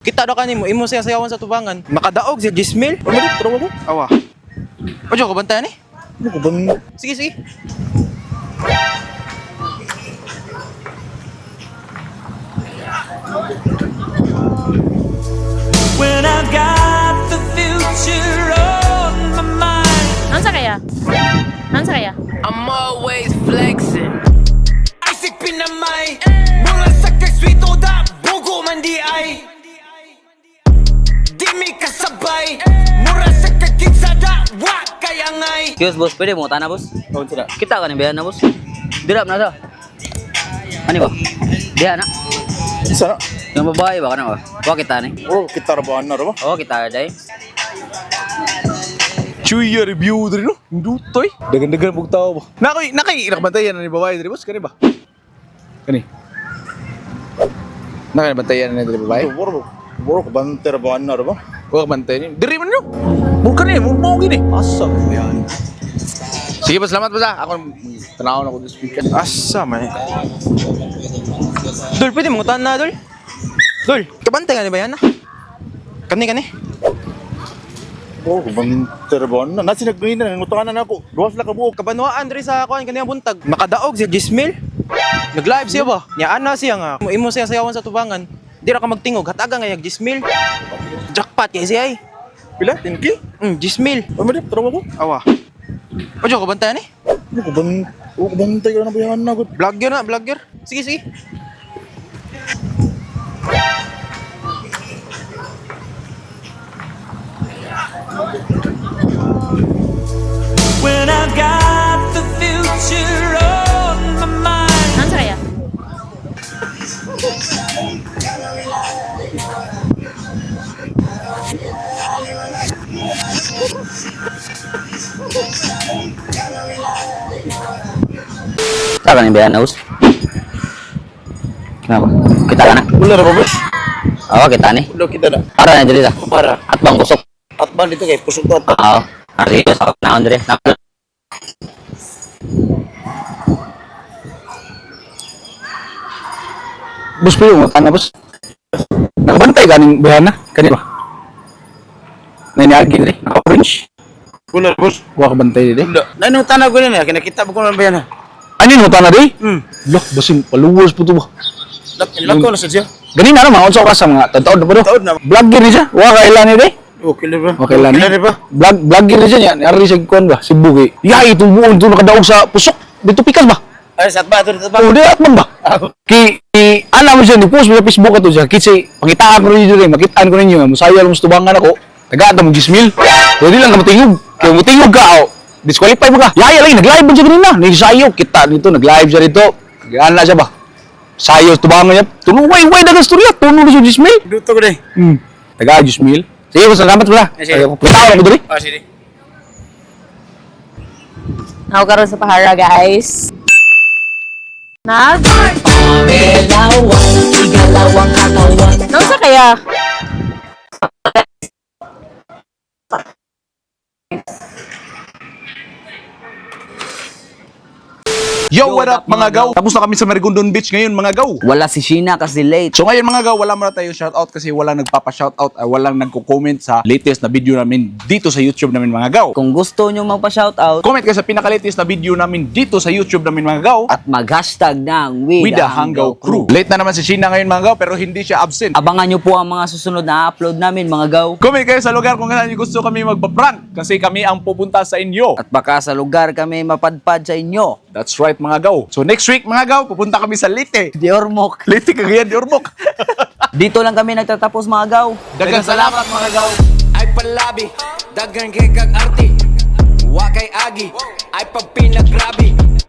Kita daw kanimo imo siya sayawan sa tubangan. Makadaog siya Gismil. Ano ba? Trabaho ko? Awa. Ojo ko bantayan eh. Ano ko bang... Sige sige. When I've got the future on my mind. Nansa kaya? Nansa kaya? I'm always flexing. Isip pinamay. Mula sa kaswito da bugo man di ay. Di mi kasabay. Mura sa kakinsada wa kayangay. Kios boss, pwede mo tanah boss? Oh, sila. Kita kan yang bayar na boss? Dirap na sa. Ano ba? Dia na. Isa na. Yang babae ba kana ba? Wa kita ni. Oh, kita rabahan na rabahan. Oh, kita day. Chuya review diri no. Dutoy. Dagan-dagan pug tao ba. Nakay nakabantayan na ni babae diri boss kani ba? Kani. Nakay bantayan na ni diri babae. Boro ko banter rabahan na rabahan. Wa bantay ni. Diri man no. Bukan ni, mo gini. Asa yan. Sige ba, salamat ba sa? Ako tanaw na ko this weekend. Asa man. Dol, pwede mo tanan na dol. Dol, kabantay ka ni ba yan ah? Kani. Boro ko banter rabahan na. Nasi nagmina nangutangan na ako. Duwas la ka buok. Kabanwaan diri sa kuan kaniyang buntag. Makadaog siya Gismil. Nag-live siya ba? Nyaan na siya nga. Imo siya sayawan sa tubangan. Di ra ka magtingog, hataga nga yung Gismil. Jackpot kay siya ay. Pila? 10K? Gismil. Oh, madip, trabaho ko. Awa. Ojo ko bantayan eh. Ano ko bang... Oo, bantay ka na bayan na. God. Vlogger na, vlogger. Sige, sige. When I've got the future on my mind. Nansa kaya? Kita kan yang bayar na boss? Kenapa? Kita kan? Wala na ba, boss? Oh, kita ni. Wala kita na. Para na diri ta. Para. At bang kusok. At ba dito kay pusok to at Oo. Ari ko sa naon diri. Bus pa yung ano bus? Nakabantay ganing bayana? Kani ba? Naniagi rin? Naka-orange? wala, boss. Huwag kabantay rin? Wala. Nainong tanag ko na kinakita mo ko na bayan na. Ano yun? Huwag na rin? Loh, basin paluwas po ito ba? Lako na sa siya. Ganin na naman, unsa ka sa mga tataod na po do? Taod na. Vlogger ni siya? Huwag kailan ni rin? Okay na ba? Okay lang ni? Okay na ba? Vlogger ni siya niya? Nari siya kuhan ba? Si Bugi. Yay, itong buon ito nakadaog sa pusok. Dito pikas ba? Ay, sat ba? Ito ba? O, di atman ba? Alam mo siya, ni-post mo sa Facebook ito siya. Kasi, pangitaan ko rin rin, makitaan ko ninyo. Musaya lang sa tubangan ako. Taga-ata mo Gismil. Pwede lang ka matingog. Kaya matingog ka, o. Disqualify mo ka. Yaya lang, nag-live ba siya kanina? Nagsayo, kita dito, nag-live siya dito. Gaan na siya ba? Sayo sa tubangan niya. Way, dagang storya. Tuno na siya Gismil. Duto ko na eh. Taga Gismil. Sige, salamat pala. Sige. Pagkatawa ko doon. Ah, sige. Ako karon sa Pahara, guys. Nansa kaya? Yo, what up mga gaw? Tapos na kami sa Marigondon Beach ngayon mga gaw. Wala si Sheena kasi late. So ngayon mga gaw, wala muna tayo shoutout kasi walang nagpapa-shoutout, walang nagko-comment sa latest na video namin dito sa YouTube namin mga gaw. Kung gusto nyo magpa-shoutout Comment kayo sa pinaka-latest na video namin dito sa YouTube namin mga gaw. at mag-hashtag ng With the Hanggaw Crew. Late na naman si Sheena ngayon mga gaw pero hindi siya absent. Abangan nyo po ang mga susunod na upload namin mga gaw. Comment kayo sa lugar kung saan gusto kami magpa-prank kasi kami ang pupunta sa inyo. At baka sa lugar kami mapadpad sa inyo. That's right mga gaw. So next week mga gaw, pupunta kami sa Leyte. Diormok. Leyte Cagayan de Ormoc. Dito lang kami nagtatapos mga gaw. Daghang salamat mga gaw. Ay palabi, dagan kay kag arti. Wa kay agi, ay pagpinagrabi.